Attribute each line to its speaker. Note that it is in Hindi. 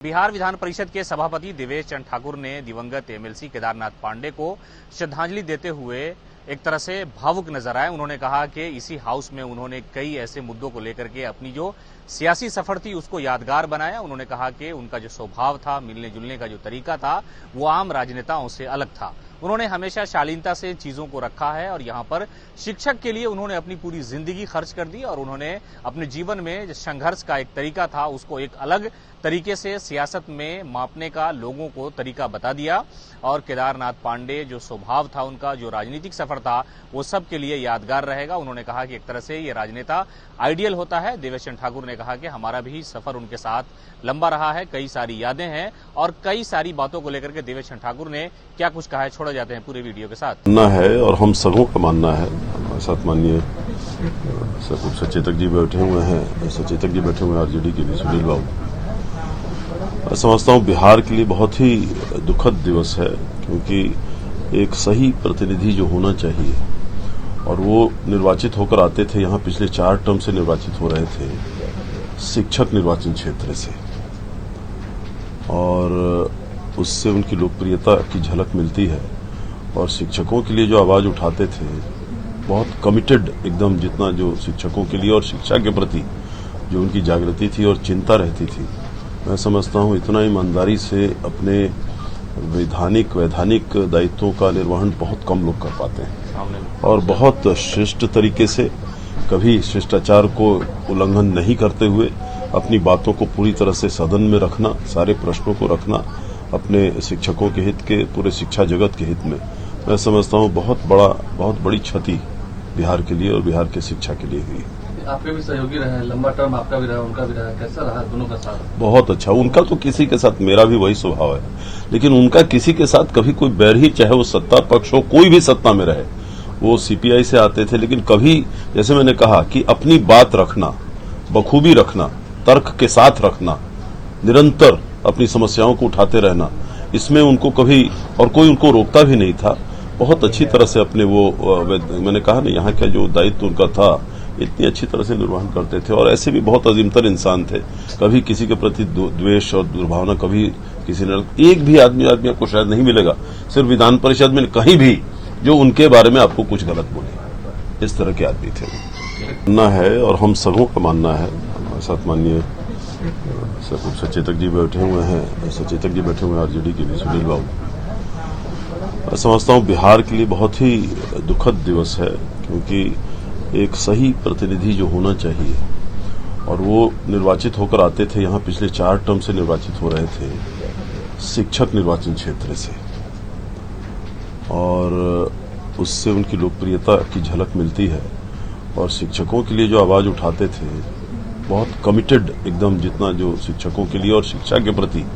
Speaker 1: बिहार विधान परिषद के सभापति देवेश चंद्र ठाकुर ने दिवंगत एमएलसी केदारनाथ पांडे को श्रद्धांजलि देते हुए एक तरह से भावुक नजर आए। उन्होंने कहा कि इसी हाउस में उन्होंने कई ऐसे मुद्दों को लेकर के अपनी जो सियासी सफर थी उसको यादगार बनाया। उन्होंने कहा कि उनका जो स्वभाव था, मिलने जुलने का जो तरीका था, वो आम राजनेताओं से अलग था। उन्होंने हमेशा शालीनता से चीजों को रखा है और यहाँ पर शिक्षक के लिए उन्होंने अपनी पूरी जिंदगी खर्च कर दी और उन्होंने अपने जीवन में संघर्ष का एक तरीका था उसको एक अलग तरीके से सियासत में मापने का लोगों को तरीका बता दिया। और केदारनाथ पांडे जो स्वभाव था, उनका जो राजनीतिक सफर था, वो सबके लिए यादगार रहेगा। उन्होंने कहा कि एक तरह से ये राजनेता आइडियल होता है। देवेश चंद्र ठाकुर ने कहा कि हमारा भी सफर उनके साथ लंबा रहा है, कई सारी यादें हैं और कई सारी बातों को लेकर के देवेश चंद्र ठाकुर ने क्या कुछ कहा है, छोड़े जाते हैं पूरे वीडियो के साथ।
Speaker 2: मानना है और हम सबों का मानना है, हमारे साथ माननीय सचेतक जी बैठे हुए हैं, सचेतक जी बैठे हुए हैं आरजेडी के लिए, सुनील बाबू। समझता हूं बिहार के लिए बहुत ही दुखद दिवस है, क्योंकि एक सही प्रतिनिधि जो होना चाहिए और वो निर्वाचित होकर आते थे, यहाँ पिछले 4 टर्म से निर्वाचित हो रहे थे शिक्षक निर्वाचन क्षेत्र से, और उससे उनकी लोकप्रियता की झलक मिलती है। और शिक्षकों के लिए जो आवाज उठाते थे, बहुत कमिटेड एकदम, जितना जो शिक्षकों के लिए और शिक्षा के प्रति जो उनकी जागृति थी और चिंता रहती थी, मैं समझता हूं इतना ईमानदारी से अपने वैधानिक दायित्वों का निर्वहन बहुत कम लोग कर पाते हैं। और बहुत शिष्ट तरीके से, कभी शिष्टाचार को उल्लंघन नहीं करते हुए अपनी बातों को पूरी तरह से सदन में रखना, सारे प्रश्नों को रखना अपने शिक्षकों के हित के, पूरे शिक्षा जगत के हित में, मैं समझता हूं बहुत बड़ी क्षति बिहार के लिए और बिहार के शिक्षा के लिए हुई।
Speaker 3: आपके भी सहयोगी रहे, लंबा टर्म आपका भी रहा, उनका भी रहा, कैसा रहा दोनों का साथ?
Speaker 2: बहुत अच्छा। उनका तो किसी के साथ, मेरा भी वही स्वभाव है, लेकिन उनका किसी के साथ कभी कोई बैर ही, चाहे वो सत्ता पक्ष हो, कोई भी सत्ता में रहे। वो सीपीआई से आते थे, लेकिन कभी, जैसे मैंने कहा कि अपनी बात रखना, बखूबी रखना, तर्क के साथ रखना, निरंतर अपनी समस्याओं को उठाते रहना, इसमें उनको कभी, और कोई उनको रोकता भी नहीं था। बहुत अच्छी तरह से अपने मैंने कहा ना, यहाँ का जो दायित्व उनका था, इतनी अच्छी तरह से निर्वहन करते थे। और ऐसे भी बहुत अजीमतर इंसान थे, कभी किसी के प्रति द्वेष और दुर्भावना कभी किसी ने, एक भी आदमी आपको शायद नहीं मिलेगा सिर्फ विधान परिषद में कहीं भी जो उनके बारे में आपको कुछ गलत बोले, इस तरह के आदमी थे। मानना है और हम सबों का मानना है, हमारे साथ माननीय सचेतक जी बैठे हुए हैं, सचेतक जी बैठे हुए हैं आरजेडी के लिए, सुनील बाबू। समझता हूं बिहार के लिए बहुत ही दुखद दिवस है, क्योंकि एक सही प्रतिनिधि जो होना चाहिए और वो निर्वाचित होकर आते थे, यहाँ पिछले 4 टर्म से निर्वाचित हो रहे थे शिक्षक निर्वाचन क्षेत्र से, और उससे उनकी लोकप्रियता की झलक मिलती है। और शिक्षकों के लिए जो आवाज उठाते थे, बहुत कमिटेड एकदम, जितना जो शिक्षकों के लिए और शिक्षा के प्रति